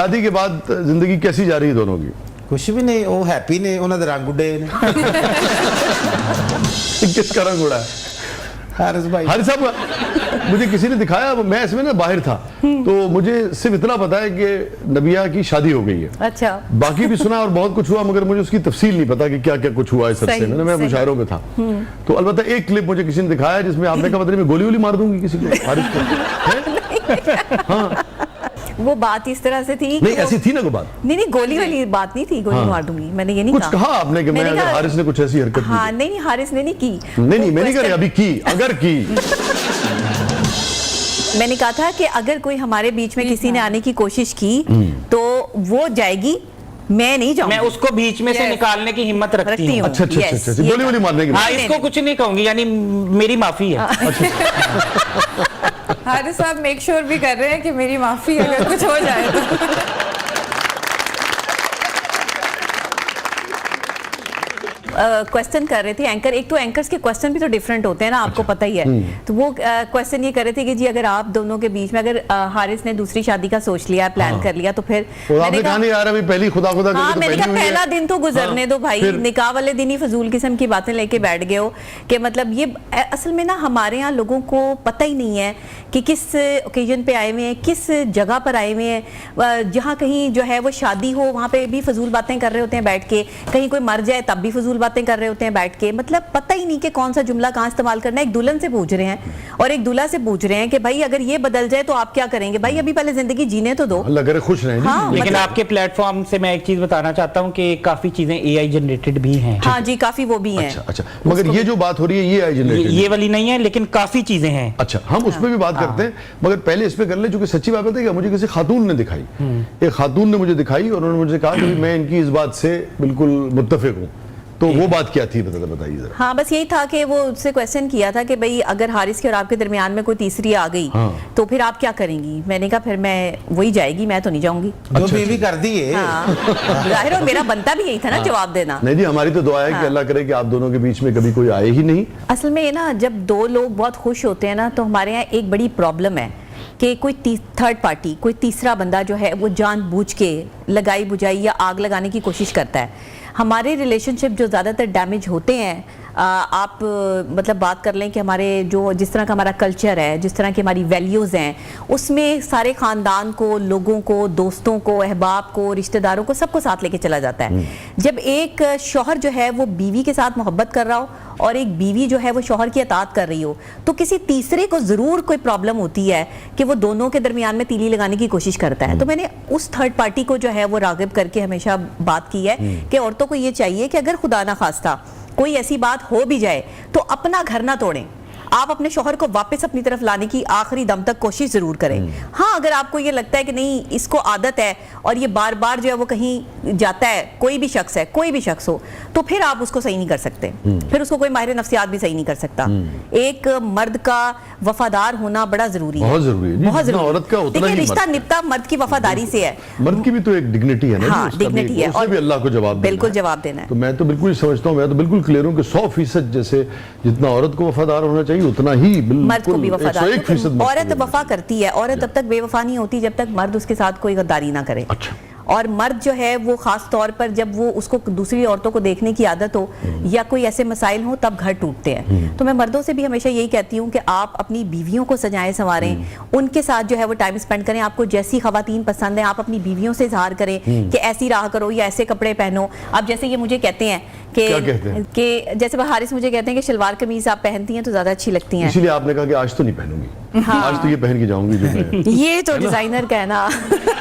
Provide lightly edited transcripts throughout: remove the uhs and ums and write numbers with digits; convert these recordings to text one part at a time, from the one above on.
شادی کے بعد زندگی کیسی جا رہی ہے دونوں کی؟ کچھ بھی نہیں, وہ ہیپی نے, انہوں نے رنگ اڈے نے. کس کا رنگ اڑا ہے؟ حارث بھائی, حارث صاحب مجھے کسی نے دکھایا, میں اس میں نا باہر تھا تو مجھے صرف اتنا پتا ہے کہ نبیہ کی شادی ہو گئی ہے. اچھا, باقی بھی سنا اور بہت کچھ ہوا, مگر مجھے اس کی تفصیل نہیں پتا کہ کیا کیا کچھ ہوا اس عرصے میں. میں مشاعروں میں تھا تو البتہ ایک کلپ مجھے کسی نے دکھایا جس میں آپ نے کہا پتہ نہیں میں گولی وولی مار دوں گی کسی کو, حارث کو. ہاں وہ بات اس طرح سے تھی, نہیں ایسی تھی نا کوئی بات, نہیں گولی والی بات نہیں تھی, گولی مار دوں گی میں نے یہ نہیں کچھ کہا آپ نے کہ میں اگر حارث نے کچھ ایسی حرکت ہاں نہیں حارث نے نہیں کی, نہیں میں نہیں کہہ رہا ابھی کی, اگر کی میں نے کہا تھا کہ اگر کوئی ہمارے بیچ میں کسی نے آنے کی کوشش کی تو وہ جائے گی, میں نہیں جاؤں گی. میں اس کو بیچ میں سے نکالنے کی ہمت رکھتی ہوں. اچھا گولی وولی مارنے کی. ہاں اس کو کچھ نہیں کہوں گی, یعنی میری معافی ہے. حارث صاحب میک شور بھی کر رہے ہیں کہ میری معافی اگر کچھ ہو جائے تو. کوسچن کر رہے تھے اینکر, ایک تو اینکرز کے کوسچن بھی تو ڈیفرنٹ ہوتے ہیں نا, آپ کو پتہ ہی ہے. تو وہ کوسچن یہ کر رہے تھے کہ جی اگر آپ دونوں کے بیچ میں اگر حارث نے دوسری شادی کا سوچ لیا, پلان کر لیا, تو پھر آپ نے کہا نہیں یار ابھی پہلی خدا کر کے, ہاں میں نے کہا پہلا دن تو گزرنے دو بھائی, نکاح والے دن ہی فضول قسم کی باتیں لے کے بیٹھ گئے ہو کہ مطلب یہ اصل میں نا ہمارے ہاں لوگوں کو پتہ ہی نہیں ہے کہ کس اوکیزن پہ آئے ہوئے ہیں, کس جگہ پر آئے ہوئے ہیں. جہاں کہیں جو ہے وہ شادی ہو وہاں پہ بھی فضول باتیں کر رہے ہوتے ہیں بیٹھ کے, کہیں کوئی مر جائے تب بھی فضول باتیں کر رہے ہوتے ہیں بیٹھ کے. مطلب پتہ ہی نہیں کہ کون سا جملہ کہاں استعمال کرنا ہے. ایک دلہن سے پوچھ رہے ہیں اور ایک دلہا سے پوچھ رہے ہیں کہ بھائی اگر یہ بدل جائے تو آپ کیا کریں گے؟ بھائی ابھی پہلے زندگی جینے تو دو, اللہ کرے خوش رہیں. لیکن آپ کے پلیٹ فارم سے میں ایک چیز بتانا چاہتا ہوں کہ کافی چیزیں اے آئی جنریٹڈ بھی ہیں. ہاں جی کافی وہ بھی ہیں. اچھا مگر یہ جو بات ہو رہی ہے یہ آئی جنریٹڈ, یہ والی نہیں ہے لیکن کافی چیزیں ہیں. اچھا ہم اس پہ بھی بات کرتے ہیں, مگر پہلے اس پہ کر لیں چونکہ سچی بات ہے کہ مجھے کسی خاتون نے دکھائی, ایک خاتون نے مجھے دکھائی اور انہوں نے مجھے کہا کہ میں ان کی اس بات سے بالکل متفق ہوں. تو وہ بات کیا تھی بتائیے ذرا. ہاں بس یہی تھا کہ وہ اس سے کویسچن کیا تھا کہ بھئی اگر حارث کے اور آپ کے درمیان میں کوئی تیسری آ گئی تو پھر آپ کیا کریں گی؟ میں نے کہا پھر میں وہی جائے گی, میں تو نہیں جاؤں گی. جو بیوی کر دی ہے ظاہر ہو میرا بنتا بھی یہی تھا نا جواب دینا. نہیں جی ہماری تو دعا ہے کہ اللہ کرے کہ آپ دونوں کے بیچ میں کبھی کوئی آئے ہی نہیں. اصل میں یہ نا جب دو لوگ بہت خوش ہوتے ہیں نا تو ہمارے یہاں ایک بڑی پرابلم ہے کہ کوئی تھرڈ پارٹی, کوئی تیسرا بندہ جو ہے وہ جان بوجھ کے لگائی بجائی یا آگ لگانے کی کوشش کرتا ہے. ہمارے ریلیشن شپ جو زیادہ تر ڈیمیج ہوتے ہیں, آپ مطلب بات کر لیں کہ ہمارے جو جس طرح کا ہمارا کلچر ہے, جس طرح کی ہماری ویلیوز ہیں, اس میں سارے خاندان کو, لوگوں کو, دوستوں کو, احباب کو, رشتہ داروں کو, سب کو ساتھ لے کے چلا جاتا ہے. جب ایک شوہر جو ہے وہ بیوی کے ساتھ محبت کر رہا ہو اور ایک بیوی جو ہے وہ شوہر کی اطاعت کر رہی ہو, تو کسی تیسرے کو ضرور کوئی پرابلم ہوتی ہے کہ وہ دونوں کے درمیان میں تیلی لگانے کی کوشش کرتا ہے. تو میں نے اس تھرڈ پارٹی کو جو ہے وہ راغب کر کے ہمیشہ بات کی ہے کہ عورتوں کو یہ چاہیے کہ اگر خدا نہ خواستہ کوئی ایسی بات ہو بھی جائے تو اپنا گھر نہ توڑیں, آپ اپنے شوہر کو واپس اپنی طرف لانے کی آخری دم تک کوشش ضرور کریں. ہاں اگر آپ کو یہ لگتا ہے کہ نہیں اس کو عادت ہے اور یہ بار بار جو ہے وہ کہیں جاتا ہے, کوئی بھی شخص ہے, کوئی بھی شخص ہو, تو پھر آپ اس کو صحیح نہیں کر سکتے, پھر اس کو کوئی ماہر نفسیات بھی صحیح نہیں کر سکتا. ایک مرد کا وفادار ہونا بڑا ضروری ہے, بہت ضروری ہے, بہت ضروری. عورت کا اتنا دیکھیں رشتہ نپتا مرد کی وفاداری سے ہے. مرد کی بھی تو ایک ڈگنیٹی ہے نا, ہاں ڈگنیٹی ہے, اور بھی اللہ کو جواب بالکل جواب دینا ہے. تو میں تو بالکل سمجھتا ہوں, میں تو بالکل کلیئر ہوں کہ 100% جیسے جتنا عورت کو وفادار ہونا چاہیے اتنا ہی مرد کو بھی وفادار. 101% عورت وفا کرتی ہے, عورت تب تک بے وفا نہیں ہوتی جب تک مرد اس کے ساتھ کوئی غداری نہ کرے. اچھا. اور مرد جو ہے وہ خاص طور پر جب وہ اس کو دوسری عورتوں کو دیکھنے کی عادت ہو یا کوئی ایسے مسائل ہوں تب گھر ٹوٹتے ہیں. تو میں مردوں سے بھی ہمیشہ یہی کہتی ہوں کہ آپ اپنی بیویوں کو سجائیں سنواریں, ان کے ساتھ جو ہے وہ ٹائم سپینڈ کریں. آپ کو جیسی خواتین پسند ہیں آپ اپنی بیویوں سے اظہار کریں کہ ایسی رہا کرو یا ایسے کپڑے پہنو. اب جیسے یہ مجھے کہتے ہیں کہ جیسے حارث مجھے کہتے ہیں کہ شلوار قمیض آپ پہنتی ہیں تو زیادہ اچھی لگتی ہیں, اسی لیے آپ نے کہا کہ آج تو نہیں پہنوں گی, آج تو یہ پہن کے جاؤں گی جو میں. یہ تو ڈیزائنر کا ہے نا,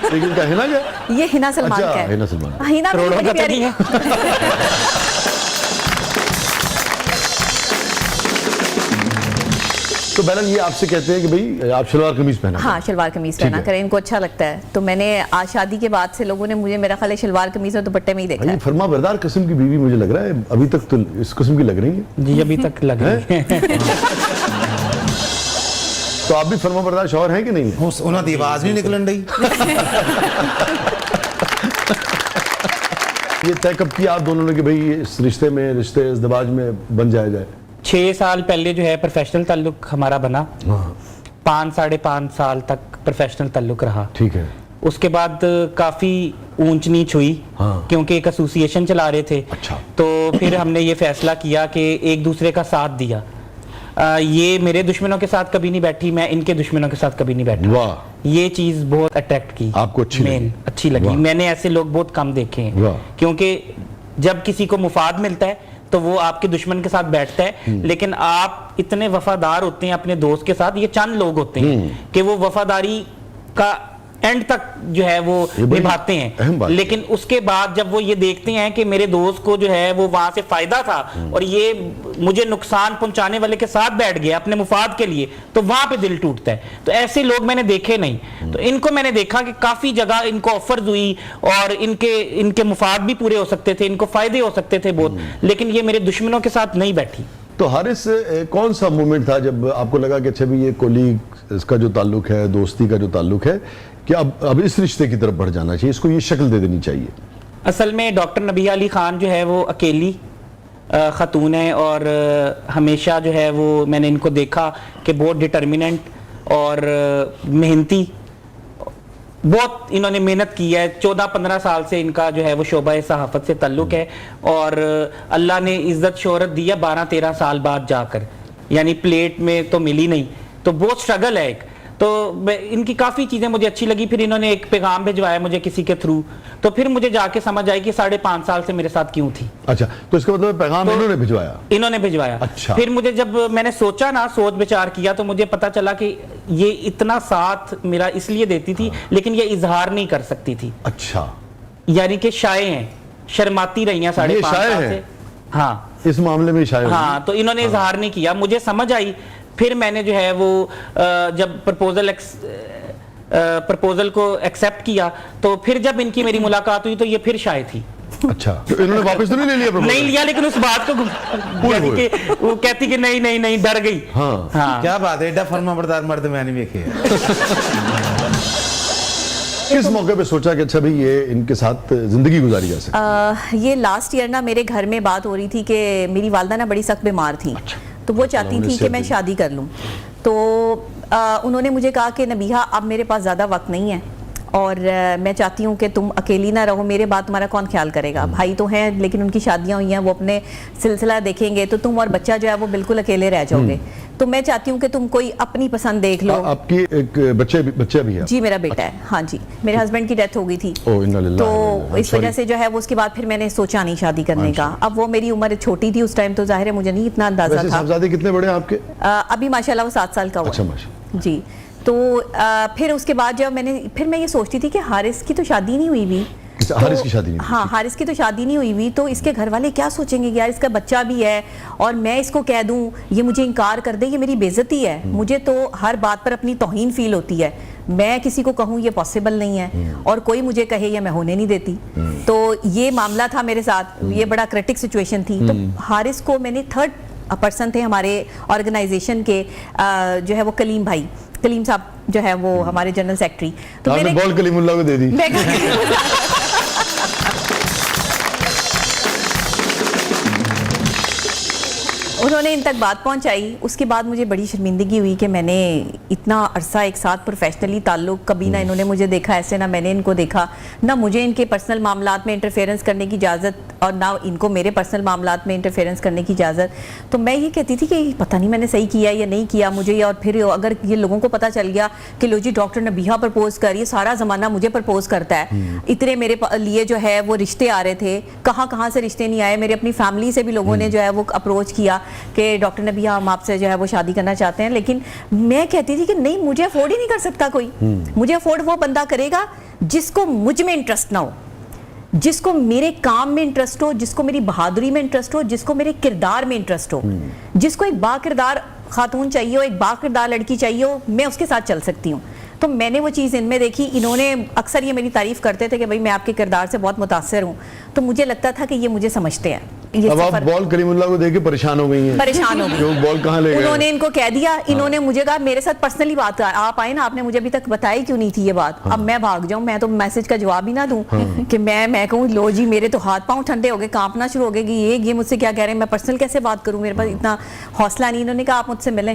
لیکن کیا ہنا کیا, یہ ہنا سلمان کا ہے. ہنا سلمان ہنا کروڑوں کا پیاری ہے. تو بہرحال یہ آپ سے کہتے ہیں کہ بھئی آپ شلوار قمیض پہنا. ہاں شلوار قمیض پہنا کریں, ان کو اچھا لگتا ہے. تو میں نے آج شادی کے بعد سے لوگوں نے مجھے میرا خیال ہے شلوار قمیض اور دوپٹے میں ہی دیکھا ہے. فرما بردار قسم کی بیوی مجھے لگ رہا ہے, ابھی تک تو اس قسم کی لگ رہی ہیں. جی ابھی تک لگ رہی ہے. تو آپ بھی فرما بردار شوہر ہیں کہ نہیں؟ انہوں دی آواز نہیں نکلن رہی. یہ طے کب کیا آپ دونوں نے کہ بھئی اس رشتے میں, رشتے ازدواج میں بن جائے 6 سال پہلے جو ہے پروفیشنل تعلق ہمارا بنا, 5 ساڑھے 5 سال تک پروفیشنل تعلق رہا. ٹھیک ہے. اس کے بعد کافی اونچ نیچ ہوئی کیونکہ ایک ایسوسیشن چلا رہے تھے. تو پھر ہم نے یہ فیصلہ کیا کہ ایک دوسرے کا ساتھ دیا. یہ میرے دشمنوں کے ساتھ کبھی نہیں بیٹھی, میں ان کے دشمنوں کے ساتھ کبھی نہیں بیٹھا. یہ چیز بہت اٹریکٹ کی, آپ کو اچھی لگی. میں نے ایسے لوگ بہت کم دیکھے ہیں, کیونکہ جب کسی کو مفاد ملتا ہے تو وہ آپ کے دشمن کے ساتھ بیٹھتا ہے, لیکن آپ اتنے وفادار ہوتے ہیں اپنے دوست کے ساتھ. یہ چند لوگ ہوتے ہیں کہ وہ وفاداری کا اینڈ تک جو ہے وہ نبھاتے ہیں, لیکن اس کے بعد جب وہ یہ دیکھتے ہیں کہ میرے دوست کو جو ہے وہ وہاں سے فائدہ تھا اور یہ مجھے نقصان پہنچانے والے کے ساتھ بیٹھ گیا اپنے مفاد کے لیے, تو وہاں پہ دل ٹوٹتا ہے. تو ایسے لوگ میں نے دیکھے نہیں. تو ان کو میں نے دیکھا کہ کافی جگہ ان کو آفرز ہوئی اور ان کے مفاد بھی پورے ہو سکتے تھے, ان کو فائدے ہو سکتے تھے بہت, لیکن یہ میرے دشمنوں کے ساتھ نہیں بیٹھی. تو حارث کون سا مومنٹ تھا جب آپ کو لگا کہ اچھا بھی یہ کولیگ اس کا جو تعلق ہے, دوستی کا جو تعلق ہے, کہ اب اس رشتے کی طرف بڑھ جانا چاہیے, اس کو یہ شکل دے دینی چاہیے؟ اصل میں ڈاکٹر نبیہ علی خان جو ہے وہ اکیلی خاتون ہے, اور ہمیشہ جو ہے وہ میں نے ان کو دیکھا کہ بہت ڈٹرمننٹ اور محنتی, بہت انہوں نے محنت کی ہے. 14-15 سال سے ان کا جو ہے وہ شعبہ صحافت سے تعلق ہے, اور اللہ نے عزت شہرت دیا 12-13 سال بعد جا کر, یعنی پلیٹ میں تو ملی نہیں, تو بہت سٹرگل ہے ایک. تو ان کی کافی چیزیں مجھے اچھی لگی. پھر انہوں نے ایک پیغام بھیجوایا مجھے کسی کے تھرو, تو پھر مجھے جا کے سمجھ آئی کہ 5.5 سال سے میرے ساتھ کیوں تھی. اچھا, تو اس کا مطلب پیغام انہوں نے بھیجوایا. اچھا. پھر مجھے جب میں نے سوچا نا, سوچ بچار کیا, تو مجھے پتا چلا کہ یہ اتنا ساتھ میرا اس لیے دیتی تھی, لیکن یہ اظہار نہیں کر سکتی تھی. اچھا, یعنی کہ شائع ہیں, شرماتی رہی ہیں 5.5 سال سے. ہاں, اس معاملے میں شائع. ہاں, تو انہوں نے اظہار نہیں کیا. مجھے سمجھ آئی, پھر میں نے جو ہے وہ جب پرپوزل کو ایکسیپٹ کیا, تو پھر جب ان کی میری ملاقات ہوئی تو یہ پھر شائع تھی. اچھا, تو انہوں نے واپس تو نہیں لے لیا؟ نہیں لیا, لیکن اس بات کو وہ کہتی کہ نہیں ڈر گئی. ہاں, کیا بات ہے, ایڈا فرما بردار مرد میں نہیں دیکھے. کس موقع پہ سوچا کہ اچھا بھئی یہ ان کے ساتھ زندگی گزاری جا سکتی؟ یہ لاسٹ ایئر نا میرے گھر میں بات ہو رہی تھی کہ میری والدہ نا بڑی سخت بیمار تھی, تو وہ چاہتی تھی کہ میں شادی کر لوں. تو انہوں نے مجھے کہا کہ نبیہہ اب میرے پاس زیادہ وقت نہیں ہے, اور میں چاہتی ہوں کہ تم اکیلی نہ رہو, میرے بعد تمہارا کون خیال کرے گا. بھائی تو ہیں لیکن ان کی شادیاں ہوئی ہیں, وہ اپنے سلسلہ دیکھیں گے, تو تم اور بچہ جو ہے وہ بالکل اکیلے رہ جاؤ گے. تو میں چاہتی ہوں کہ تم کوئی اپنی پسند دیکھ لو. آپ کی ایک بچہ بھی ہے؟ جی, میرا بیٹا ہے. ہاں جی, میرے ہسبینڈ کی ڈیتھ ہو گئی تھی, تو اس وجہ سے جو ہے وہ اس کے بعد پھر میں نے سوچا نہیں شادی کرنے کا. اب وہ میری عمر چھوٹی تھی اس ٹائم, تو ظاہر ہے مجھے نہیں اتنا اندازہ تھا. صاحبزادے کتنے بڑے ہیں آپ کے؟ ابھی ماشاءاللہ وہ 7 سال کا ہوا. جی, تو پھر اس کے بعد جب میں یہ سوچتی تھی کہ حارث کی تو شادی نہیں ہوئی بھی. حارث کی شادی نہیں؟ ہاں, حارث کی تو شادی نہیں ہوئی ہوئی, تو اس کے گھر والے کیا سوچیں گے کہ یار اس کا بچہ بھی ہے, اور میں اس کو کہہ دوں یہ مجھے انکار کر دے, یہ میری بے عزتی ہے. مجھے تو ہر بات پر اپنی توہین فیل ہوتی ہے. میں کسی کو کہوں یہ پاسبل نہیں ہے, اور کوئی مجھے کہے یہ میں ہونے نہیں دیتی. تو یہ معاملہ تھا میرے ساتھ, یہ بڑا کرٹک سچویشن تھی. تو حارث کو میں نے 3rd پرسن تھے ہمارے آرگنائزیشن کے, جو ہے وہ کلیم صاحب جو ہے وہ ہمارے جنرل سیکرٹری. تو میں نے بال کلیم اللہ کو دے دی. انہوں نے ان تک بات پہنچائی. اس کے بعد مجھے بڑی شرمندگی ہوئی کہ میں نے اتنا عرصہ ایک ساتھ پروفیشنلی تعلق, کبھی نہ انہوں نے مجھے دیکھا ایسے, نہ میں نے ان کو دیکھا, نہ مجھے ان کے پرسنل معاملات میں انٹرفیئرنس کرنے کی اجازت, اور نہ ان کو میرے پرسنل معاملات میں انٹرفیئرنس کرنے کی اجازت. تو میں یہ کہتی تھی کہ پتہ نہیں میں نے صحیح کیا یا نہیں کیا مجھے, اور پھر اگر یہ لوگوں کو پتہ چل گیا کہ لو جی ڈاکٹر نبیہہ پرپوز کر, یہ سارا زمانہ مجھے پرپوز کرتا ہے. اتنے میرے لیے جو ہے وہ رشتے آ رہے تھے, کہاں سے رشتے نہیں آئے. میرے اپنی فیملی سے بھی لوگوں نے جو ہے وہ اپروچ کیا کہ ڈاکٹر نبیہہ ہم آپ سے جو ہے وہ شادی کرنا چاہتے ہیں. لیکن میں کہتی تھی کہ نہیں, مجھے افورڈ ہی نہیں کر سکتا کوئی. مجھے افورڈ وہ بندہ کرے گا جس کو مجھ میں انٹرسٹ نہ ہو, جس کو میرے کام میں انٹرسٹ ہو, جس کو میری بہادری میں انٹرسٹ ہو, جس کو میرے کردار میں انٹرسٹ ہو, جس کو ایک با کردار خاتون چاہیے ہو, ایک با کردار لڑکی چاہیے ہو, میں اس کے ساتھ چل سکتی ہوں. تو میں نے وہ چیز ان میں دیکھی. انہوں نے اکثر یہ میری تعریف کرتے تھے کہ بھائی میں آپ کے کردار سے بہت متاثر ہوں, تو مجھے لگتا تھا کہ یہ مجھے سمجھتے ہیں. اب آپ بال کریم اللہ کو دے کے پریشان ہو گئی ہیں؟ پریشان ہو گئی. بال کہاں لے گئے؟ انہوں نے ان کو کہہ دیا, انہوں نے مجھے کہا میرے ساتھ پرسنلی بات کر, آپ آئے نا, آپ نے مجھے ابھی تک بتائی کیوں نہیں تھی یہ بات. اب میں بھاگ جاؤں, میں تو میسج کا جواب ہی نہ دوں کہ میں کہوں لو جی میرے تو ہاتھ پاؤں ٹھنڈے ہو گئے, کانپنا شروع ہو گئے کہ یہ مجھ سے کیا کہہ رہے ہیں, میں پرسنل کیسے بات کروں, میرے پاس اتنا حوصلہ نہیں. انہوں نے کہا آپ مجھ سے ملیں,